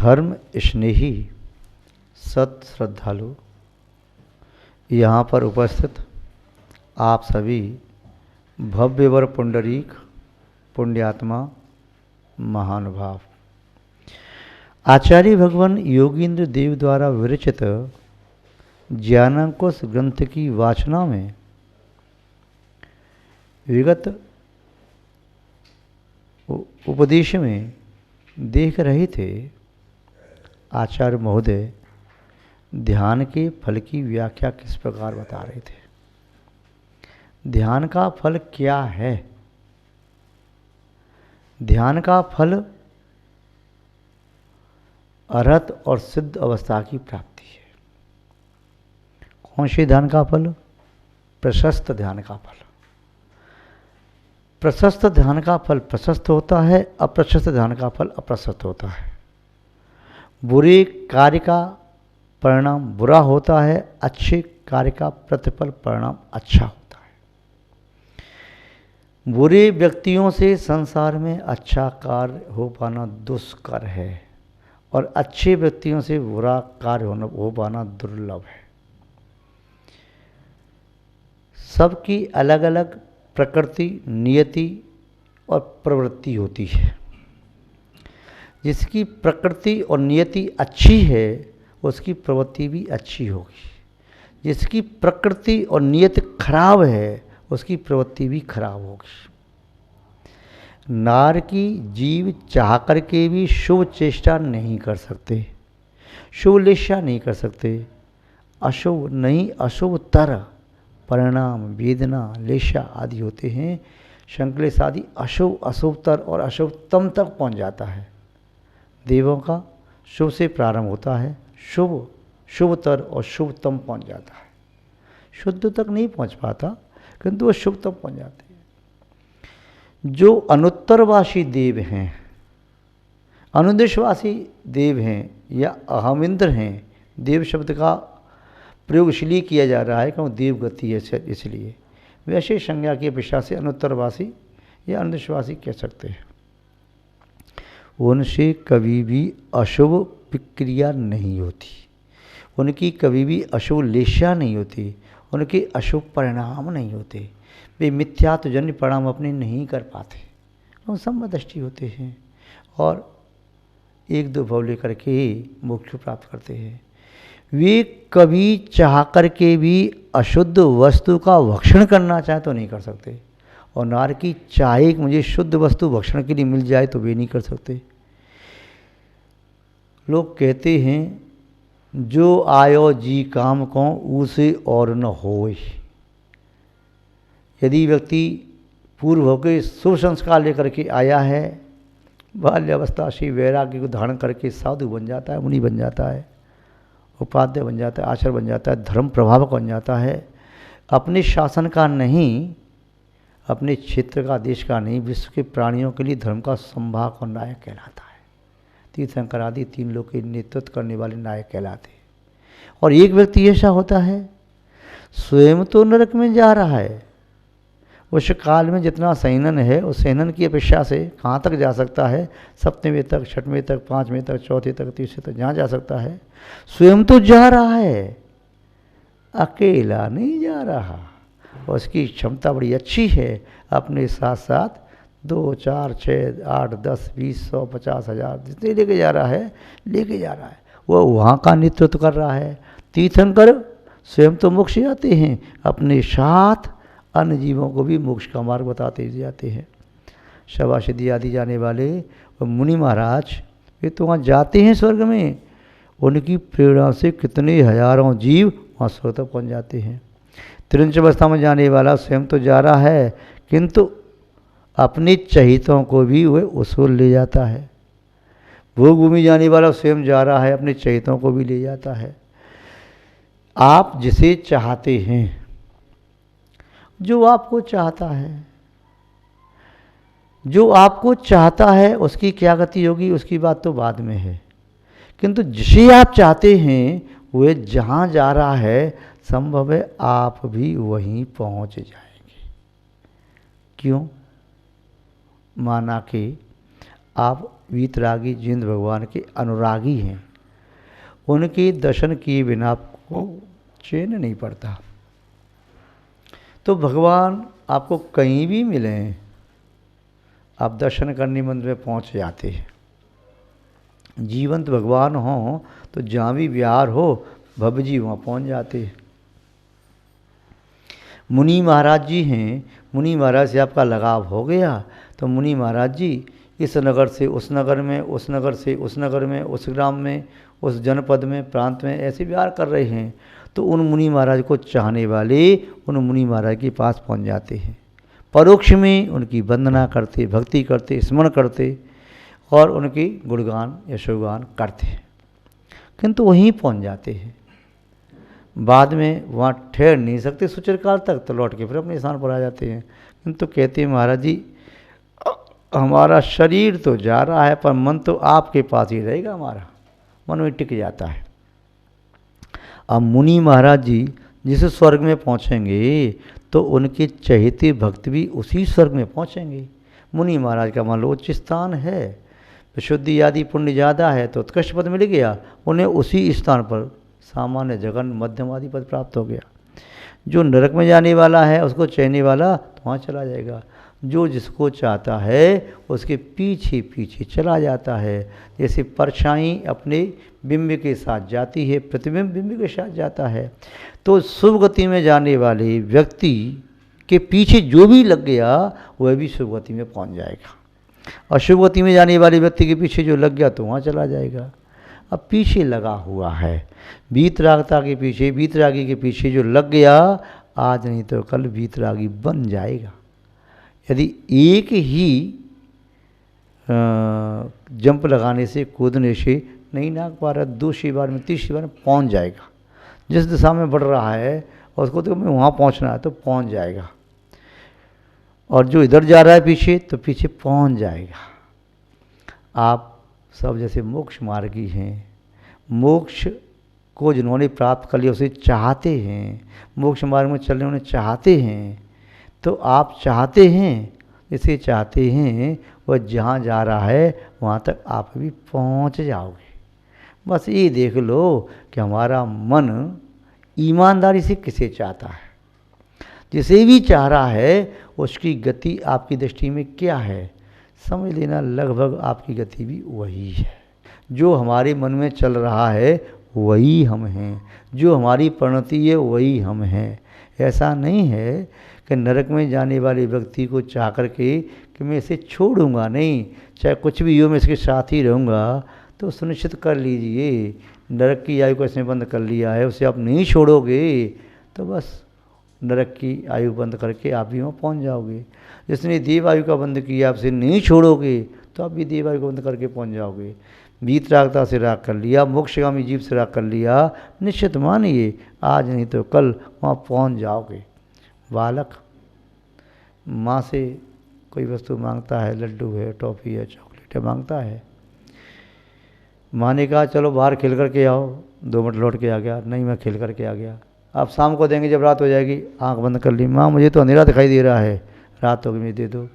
धर्म स्नेही सत श्रद्धालु, यहाँ पर उपस्थित आप सभी भव्यवर पुंडरीक पुण्यात्मा महानुभाव, आचार्य भगवान योगींद्र देव द्वारा विरचित ज्ञानांकुश ग्रंथ की वाचना में विगत उपदेश में देख रहे थे। आचार्य महोदय ध्यान के फल की व्याख्या किस प्रकार बता रहे थे। ध्यान का फल क्या है? ध्यान का फल अरहत और सिद्ध अवस्था की प्राप्ति है। कौन से ध्यान का फल? प्रशस्त ध्यान का फल। प्रशस्त ध्यान का फल प्रशस्त होता है, अप्रशस्त ध्यान का फल अप्रशस्त होता है। बुरे कार्य का परिणाम बुरा होता है, अच्छे कार्य का प्रतिफल परिणाम अच्छा होता है। बुरे व्यक्तियों से संसार में अच्छा कार्य हो पाना दुष्कर है और अच्छे व्यक्तियों से बुरा कार्य हो पाना दुर्लभ है। सबकी अलग अलग प्रकृति, नियति और प्रवृत्ति होती है। जिसकी प्रकृति और नियति अच्छी है उसकी प्रवृत्ति भी अच्छी होगी। जिसकी प्रकृति और नियत खराब है उसकी प्रवृत्ति भी खराब होगी। नार की जीव चाह करके भी शुभ चेष्टा नहीं कर सकते, शुभ लेशा नहीं कर सकते। अशुभ नहीं अशुभतर परिणाम, वेदना, लेशा आदि होते हैं। संक्लेश आदि अशुभ, अशुभतर और अशुभतम तक पहुंच जाता है। देवों का शुभ से प्रारंभ होता है, शुभ, शुभतर और शुभतम पहुंच जाता है। शुद्ध तक नहीं पहुंच पाता किंतु वो शुभ तक पहुंच जाते हैं। जो अनुत्तरवासी देव हैं, अनुदेशवासी देव हैं या अहमिंद्र हैं, देव शब्द का प्रयोग इसलिए किया जा रहा है क्योंकि देव गति है, इसलिए वैसे संज्ञा की अपेक्षा से अनुत्तरवासी या अनुदेशवासी कह सकते हैं। उनसे कभी भी अशुभ प्रक्रिया नहीं होती, उनकी कभी भी अशुभ लेशा नहीं होती, उनके अशुभ परिणाम नहीं होते। वे मिथ्यात्वजन्य परिणाम अपने नहीं कर पाते, वो समदृष्टि होते हैं और एक दो भाव लेकर के मोक्ष प्राप्त करते हैं। वे कभी चाह करके भी अशुद्ध वस्तु का भक्षण करना चाहे तो नहीं कर सकते, और नार की चाहे कि मुझे शुद्ध वस्तु भक्षण के लिए मिल जाए तो वे नहीं कर सकते। लोग कहते हैं जो आयो जी काम को उसे और न होए। यदि व्यक्ति पूर्व होकर शुभ संस्कार लेकर के आया है, बाल्यावस्था से वैराग्य को धारण करके साधु बन जाता है, मुनि बन जाता है, उपाध्याय बन जाता है, आचार्य बन जाता है, धर्म प्रभावक बन जाता है, अपने शासन का नहीं, अपने क्षेत्र का, देश का नहीं, विश्व के प्राणियों के लिए धर्म का संभाग और नायक कहलाता है। तीर्थंकर आदि 3 लोग के नेतृत्व करने वाले नायक कहलाते हैं। और एक व्यक्ति ऐसा होता है स्वयं तो नरक में जा रहा है, उस काल में जितना सैनन है उस सैनन की अपेक्षा से कहाँ तक जा सकता है? 7वें तक, 6वें तक, 5वें तक, 4थे तक, 3रे तक, जहाँ जा सकता है। स्वयं तो जा रहा है, अकेला नहीं जा रहा। उसकी क्षमता बड़ी अच्छी है, अपने साथ साथ 2, 4, 6, 8, 10, 20, 100, 50 हज़ार जितने लेके जा रहा है, लेके जा रहा है। वो वहाँ का नेतृत्व कर रहा है। तीर्थंकर स्वयं तो मोक्ष जाते हैं, अपने साथ अन्य जीवों को भी मोक्ष का मार्ग बताते जाते हैं। शवासिद्धि आदि जाने वाले और मुनि महाराज वे तो वहाँ जाते हैं स्वर्ग में, उनकी प्रेरणा से कितने हजारों जीव वहाँ स्वर्ग तक पहुँच जाते हैं। त्रिंच अवस्था में जाने वाला स्वयं तो जा रहा है किंतु अपने चहितों को भी वह उसूल ले जाता है। भोग भूमि जाने वाला स्वयं जा रहा है, अपने चहितों को भी ले जाता है। आप जिसे चाहते हैं, जो आपको चाहता है, जो आपको चाहता है उसकी क्या गति होगी उसकी बात तो बाद में है, किंतु जिसे आप चाहते हैं वह जहाँ जा रहा है संभव है आप भी वहीं पहुँच जाएंगे। क्यों? माना कि आप वीतरागी जिन भगवान के अनुरागी हैं, उनके दर्शन किए बिना आपको चैन नहीं पड़ता। तो भगवान आपको कहीं भी मिले, आप दर्शन करने मंदिर में पहुंच जाते हैं। जीवंत भगवान हो तो जहाँ भी विहार हो भव्य जी वहाँ पहुँच जाते हैं। मुनि महाराज जी हैं, मुनि महाराज से आपका लगाव हो गया तो मुनि महाराज जी इस नगर से उस नगर में, उस नगर से उस नगर में, उस ग्राम में, उस जनपद में, प्रांत में ऐसे विहार कर रहे हैं। तो उन मुनि महाराज को चाहने वाले उन मुनि महाराज के पास पहुंच जाते हैं, परोक्ष में उनकी वंदना करते, भक्ति करते, स्मरण करते और उनकी गुणगान यशोगान करते हैं, किंतु वहीं पहुंच जाते हैं। बाद में वहाँ ठहर नहीं सकते सुचिरकाल तक, तो लौट के फिर अपने स्थान पर आ जाते हैं। किंतु कहते हैं महाराज जी हमारा शरीर तो जा रहा है पर मन तो आपके पास ही रहेगा, हमारा मन में टिक जाता है। अब मुनि महाराज जी जिस स्वर्ग में पहुँचेंगे तो उनके चहेते भक्त भी उसी स्वर्ग में पहुँचेंगे। मुनि महाराज का मान लो उच्च स्थान है, विशुद्धि आदि पुण्य ज़्यादा है तो उत्कृष्ट पद मिल गया, उन्हें उसी स्थान पर सामान्य जगन मध्यम आदि पद प्राप्त हो गया। जो नरक में जाने वाला है उसको चाहने वाला तो वहाँ चला जाएगा, जो जिसको चाहता है उसके पीछे पीछे चला जाता है। जैसे परछाई अपने बिंब के साथ जाती है, प्रतिबिंब बिंब के साथ जाता है, तो शुभ गति में जाने वाले व्यक्ति के पीछे जो भी लग गया वह भी शुभ गति में पहुंच जाएगा, और शुभ गति में जाने वाले व्यक्ति के पीछे जो लग गया तो वहाँ चला जाएगा। अब पीछे लगा हुआ है, वीतरागता के पीछे, वीतरागी के पीछे जो लग गया आज नहीं तो कल वीतरागी बन जाएगा। यदि एक ही जंप लगाने से, कूदने से नहीं नाग पा रहा, दूसरी बार में तीसरी बार में पहुंच जाएगा। जिस दिशा में बढ़ रहा है और उसको तो वहाँ पहुंचना है तो पहुंच जाएगा, और जो इधर जा रहा है पीछे तो पीछे पहुंच जाएगा। आप सब जैसे मोक्ष मार्गी हैं, मोक्ष को जिन्होंने प्राप्त कर लिया उसे चाहते हैं, मोक्ष मार्ग में चलने उन्हें चाहते हैं, तो आप चाहते हैं, इसे चाहते हैं वह जहाँ जा रहा है वहाँ तक आप भी पहुँच जाओगे। बस ये देख लो कि हमारा मन ईमानदारी से किसे चाहता है, जिसे भी चाह रहा है उसकी गति आपकी दृष्टि में क्या है, समझ लेना लगभग आपकी गति भी वही है। जो हमारे मन में चल रहा है वही हम हैं, जो हमारी परिणति है वही हम हैं। ऐसा नहीं है कि नरक में जाने वाले व्यक्ति को चाह करके कि मैं इसे छोड़ूंगा नहीं, चाहे कुछ भी हो मैं इसके साथ ही रहूँगा। तो सुनिश्चित कर लीजिए नरक की आयु को इसने बंद कर लिया है, उसे आप नहीं छोड़ोगे तो बस नरक की आयु बंद करके आप भी वहाँ पहुँच जाओगे। जिसने देव आयु का बंद किया आपसे नहीं छोड़ोगे तो आप भी देव आयु को बंद करके पहुँच जाओगे। वीतरागता से राग कर लिया, मोक्षगामी जीव से राग कर लिया, निश्चित मानिए आज नहीं तो कल वहाँ पहुँच जाओगे। बालक माँ से कोई वस्तु मांगता है, लड्डू है, टॉफ़ी है, चॉकलेट है, मांगता है। माँ ने कहा चलो बाहर खेल करके आओ, 2 मिनट लौट के आ गया, नहीं मैं खेल करके आ गया। आप शाम को देंगे, जब रात हो जाएगी आंख बंद कर ली, माँ मुझे तो अंधेरा दिखाई दे रहा है, रात हो गई मुझे दे दो।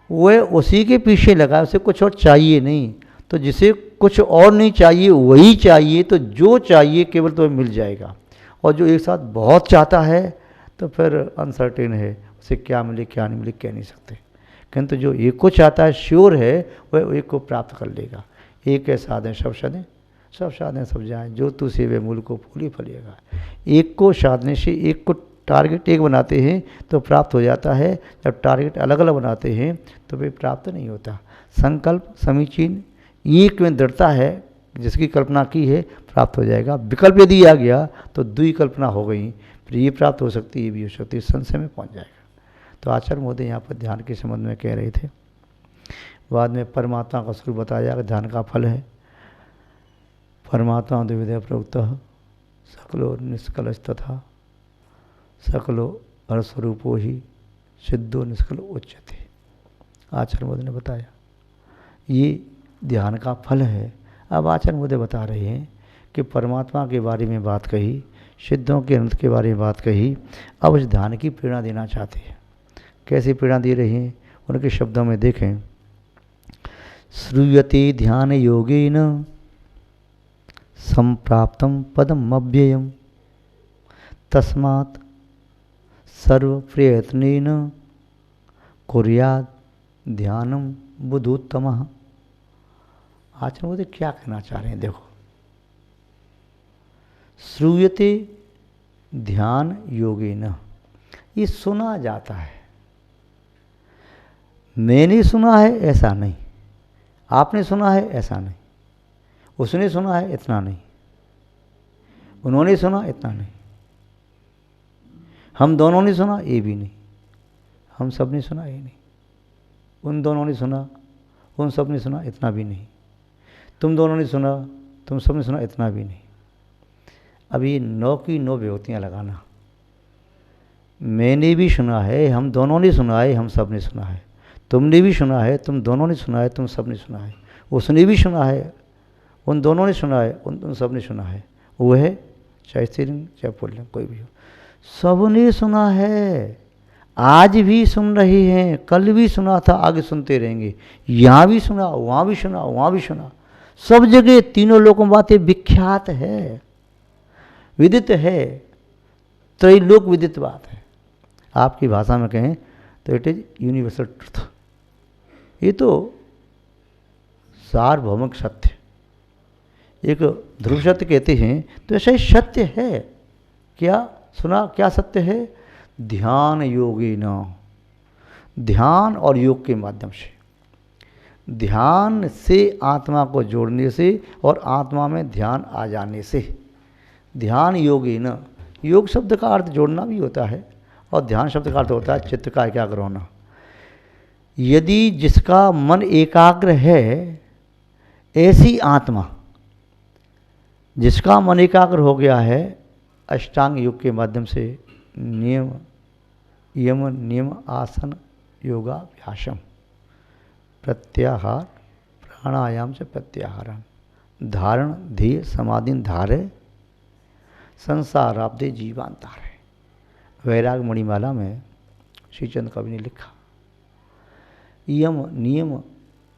वह उसी के पीछे लगा, उसे कुछ और चाहिए नहीं। तो जिसे कुछ और नहीं चाहिए वही चाहिए, तो जो चाहिए केवल तो मिल जाएगा। और जो एक साथ बहुत चाहता है तो फिर अनसर्टेन है, उसे क्या मिले क्या नहीं मिले कह नहीं सकते। किंतु जो एक को चाहता है श्योर है वह एक को प्राप्त कर लेगा। एक है साधन सब सदें, सब साधन सब जाएं, जो तू सेवे मूल को फूली फलेगा। एक को साधने से, एक को टारगेट एक बनाते हैं तो प्राप्त हो जाता है, जब टारगेट अलग अलग बनाते हैं तो वे प्राप्त नहीं होता। संकल्प समीचीन एक में दृढ़ता है, जिसकी कल्पना की है प्राप्त हो जाएगा। विकल्प यदि आ गया तो दुई कल्पना हो गई, फिर ये प्राप्त हो सकती है, ये भी हो सकती है, संशय में पहुंच जाएगा। तो आचार्य महोदय यहाँ पर ध्यान के संबंध में कह रहे थे। बाद में परमात्मा का स्वरूप बताया कि ध्यान का फल है। परमात्मा द्विविधः प्रोक्तः सकलो निष्कलश तथा सकलो हरस्वरूपो ही सिद्धो निष्कलो उच्यते। आचार्य महोदय ने बताया ये ध्यान का फल है। अब आचार्य महोदय बता रहे हैं कि परमात्मा के बारे में बात कही, सिद्धों के अंत के बारे में बात कही, अब उस ध्यान की प्रेरणा देना चाहते हैं। कैसी प्रेरणा दे रहे हैं उनके शब्दों में देखें। श्रूयते ध्यान योगेन संप्राप्तं पदम अव्ययम् तस्मात् सर्व प्रयत्नेन कुर्यात् ध्यानम बुद्धोत्तमः। आचार्य मुझे क्या कहना चाह रहे हैं, देखो, श्रूयते ध्यान योगेन, ये सुना जाता है। मैंने सुना है ऐसा नहीं, आपने सुना है ऐसा नहीं, उसने सुना है इतना नहीं, उन्होंने सुना इतना नहीं, हम दोनों ने सुना ये भी नहीं, हम सब ने सुना ये नहीं, उन दोनों ने सुना, उन सब ने सुना इतना भी नहीं, तुम दोनों ने सुना, तुम सब ने सुना इतना भी नहीं। अब ये 9 की 9 विभूतियाँ लगाना, मैंने भी सुना है, हम दोनों ने सुना है, हम सब ने सुना है, तुमने भी सुना है, तुम दोनों ने सुना है, तुम सब ने सुना है, उसने भी सुना है, उन दोनों ने सुना है, उन सब ने सुना है। वो है चाहे स्त्रीलिंग चाहे पुल्लिंग कोई भी हो, सबने सुना है। आज भी सुन रहे हैं, कल भी सुना था, आगे सुनते रहेंगे। यहाँ भी सुना, वहाँ भी सुना, वहाँ भी सुना, सब जगह तीनों लोगों बातें विख्यात है, विदित है, त्रैलोक विदित बात है। आपकी भाषा में कहें तो इट इज यूनिवर्सल ट्रुथ। ये तो सार्वभौमिक सत्य, एक ध्रुव सत्य कहते हैं, तो ऐसा ही सत्य है। क्या सुना, क्या सत्य है? ध्यान योगेन, ध्यान और योग के माध्यम से, ध्यान से आत्मा को जोड़ने से और आत्मा में ध्यान आ जाने से, ध्यान योगेन, योग शब्द का अर्थ जोड़ना भी होता है और ध्यान शब्द का अर्थ होता है चित्त का एकाग्र होना। यदि जिसका मन एकाग्र है, ऐसी आत्मा, जिसका मन एकाग्र हो गया है, अष्टांग योग के माध्यम से नियम, यम नियम आसन योगाभ्यासम, प्रत्याहार प्राणायाम से प्रत्याहारम, धारण ध्येय समाधि धारे, संसाराब्दे जीवांतारे। वैराग मणिमाला में श्रीचंद कवि ने लिखा, यम नियम,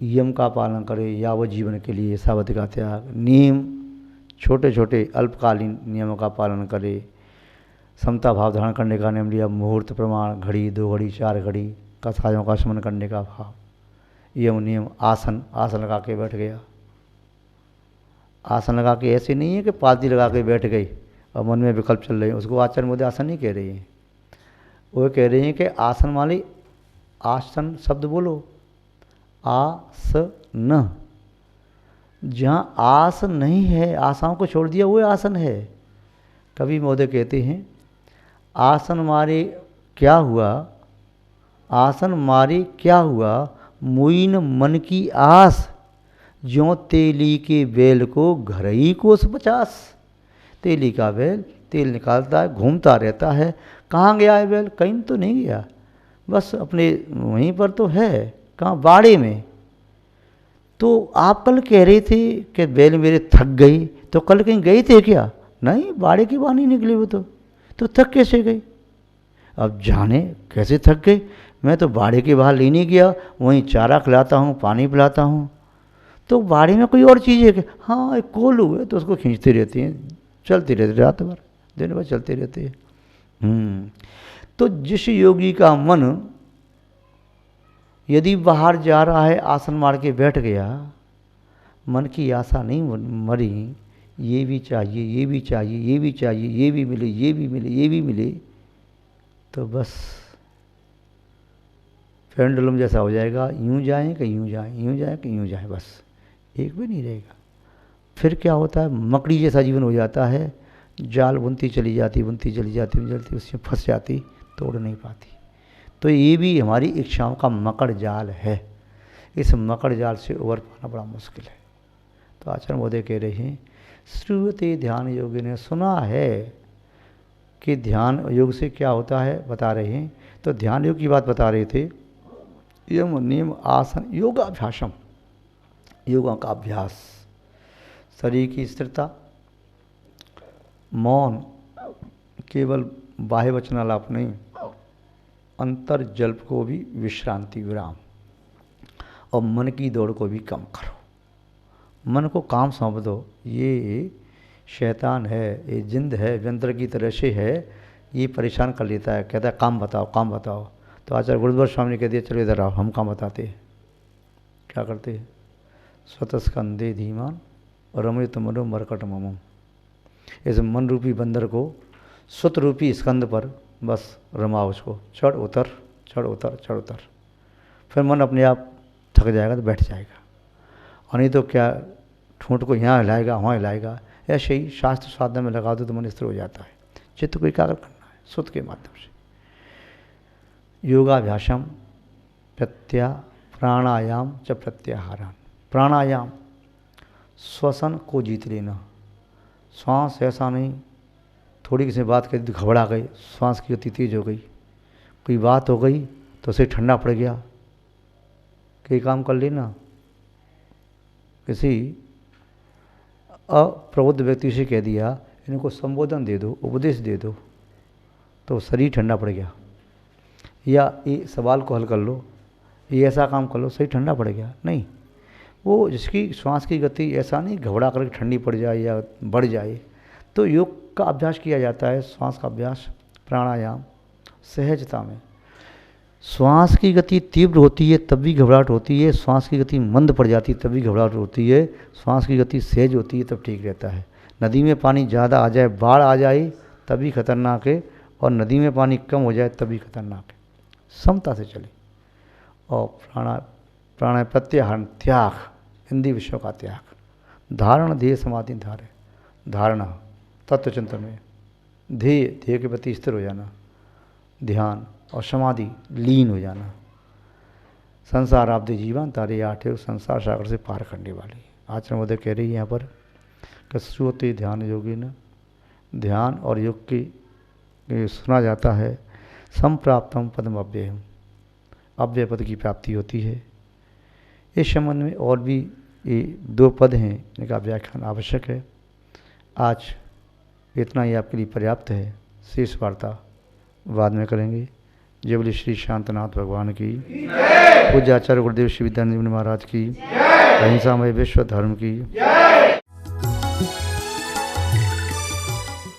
यम का पालन करे यावत जीवन के लिए, सावध का त्याग, नियम छोटे छोटे अल्पकालीन नियमों का पालन करे, समता भाव धारण करने का नियम लिया, मुहूर्त प्रमाण, घड़ी 2 घड़ी 4 घड़ी, कथाओं का स्मरण करने का भाव, यम नियम, आसन, आसन लगा के बैठ गया। आसन लगा के ऐसे नहीं है कि पालती लगा के बैठ गई और मन में विकल्प चल रहे हैं, उसको आचार्य मुझे आसन नहीं कह रही हैं। वो कह रही हैं कि आसन वाली, आसन शब्द बोलो, आसन, जहाँ आस नहीं है, आशाओं को छोड़ दिया, वो आसन है। कवि महोदय कहते हैं, आसन मारे क्या हुआ, आसन मारे क्या हुआ, मुइन मन की आस, ज्यों तेली के बैल को घर ही कोस 50। तेली का बैल तेल निकालता है, घूमता रहता है, कहाँ गया है बैल? कहीं तो नहीं गया, बस अपने वहीं पर तो है। कहाँ? बाड़े में। तो आप कल कह रहे थे कि बैल मेरे थक गई, तो कल कहीं गए थे क्या? नहीं, बाड़े की बाहर नहीं निकली वो तो थक कैसे गई? अब जाने कैसे थक गई। मैं तो बाड़े के बाहर लेने गया, वहीं चारा खिलाता हूँ, पानी पिलाता हूँ, तो बाड़े में कोई और चीज़ है कि हाँ एक कोल्हू है तो उसको खींचते रहते हैं, चलते रहते, रात भर दिन भर चलते रहते हैं। तो जिस योगी का मन यदि बाहर जा रहा है, आसन मार के बैठ गया, मन की आशा नहीं मरी, ये भी चाहिए, ये भी चाहिए, ये भी चाहिए, ये भी मिले, ये भी मिले, ये भी मिले, तो बस पेंडुलम जैसा हो जाएगा, यूं जाएं कि यूं जाएं, यूं जाएं कि यूं जाएं, बस एक भी नहीं रहेगा। फिर क्या होता है? मकड़ी जैसा जीवन हो जाता है, जाल बुनती चली जाती, बुनती चली जाती, बुनती उसमें फंस जाती, तोड़ नहीं पाती। तो ये भी हमारी इच्छाओं का मकड़ जाल है। इस मकड़ जाल से उबर पाना बड़ा मुश्किल है। तो आचार्य महोदय कह रहे हैं, श्रुति ध्यान योगी ने सुना है कि ध्यान योग से क्या होता है, बता रहे हैं। तो ध्यान योग की बात बता रहे थे। यम नियम आसन योगाभ्यासम, योगा का अभ्यास, शरीर की स्थिरता, मौन, केवल बाह्य वचनालाप नहीं, अंतर जल्प को भी विश्रांति विराम, और मन की दौड़ को भी कम करो। मन को काम सौंप दो। ये शैतान है, ये जिंद है, यंत्र की तरह से है, ये परेशान कर लेता है। कहता है काम बताओ, काम बताओ। तो आचार्य गुरुद्वार स्वामी ने कह दिया चलो इधर आओ, हम काम बताते हैं। क्या करते हैं? स्वतस्कंदे धीमान और रमयत मनो मरकट ममम। इस मन रूपी बंदर को स्वत रूपी स्कंद पर बस रमाओ, उसको चढ़ उतर चढ़ उतर चढ़ उतर। फिर मन अपने आप थक जाएगा तो बैठ जाएगा, और नहीं तो क्या ठूंठ को यहाँ हिलाएगा वहाँ हिलाएगा। ऐसे ही शास्त्र साधना में लगा दो तो मन स्थिर हो जाता है। चित्त को एकाग्र करना है सुत के माध्यम से। योगाभ्यासम प्राणायाम च प्रत्याहारान। प्राणायाम श्वसन को जीत लेना। श्वास ऐसा नहीं थोड़ी किसी बात कही तो घबरा गई, श्वास की गति तेज हो गई, कोई बात हो गई तो उसे ठंडा पड़ गया। कई काम कर लेना, किसी अप्रबुद्ध व्यक्ति से कह दिया इनको संबोधन दे दो, उपदेश दे दो, तो शरीर ठंडा पड़ गया। या ये सवाल को हल कर लो, ये ऐसा काम कर लो, सही ठंडा पड़ गया। नहीं, वो जिसकी श्वास की गति ऐसा नहीं घबरा करके ठंडी पड़ जाए या बढ़ जाए। तो योग का अभ्यास किया जाता है, श्वास का अभ्यास, प्राणायाम सहजता में। श्वास की गति तीव्र होती है तब भी घबराहट होती है, श्वास की गति मंद पड़ जाती है तब भी घबराहट होती है, श्वास की गति सहज होती है तब ठीक रहता है। नदी में पानी ज़्यादा आ जाए, बाढ़ आ जाए तभी खतरनाक है, और नदी में पानी कम हो जाए तभी खतरनाक है। समता से चले। और प्राणायाम प्रत्याहार त्याग, हिंदी विषयों का त्याग। धारण ध्येय समाधि धारे, धारणा तत्व चिंतन में, ध्येय के प्रति स्थिर हो जाना, ध्यान और समाधि लीन हो जाना। संसार आपदे जीवन तारे आठे संसार सागर से पार करने वाली। आचरण मोदय कह रही है यहाँ पर कश्योते ध्यान योगी न। ध्यान और योग की सुना जाता है संप्राप्तम पदम अव्ययम, अव्यय पद की प्राप्ति होती है। इस संबंध में और भी ये 2 पद हैं जिनका व्याख्यान आवश्यक है। आज इतना ही आपके लिए पर्याप्त है, शेष वार्ता बाद में करेंगे। जय बोले श्री शांतनाथ भगवान की, पूज्य आचार्य गुरुदेव श्री विद्यानंद महाराज की, अहिंसामय विश्व धर्म की।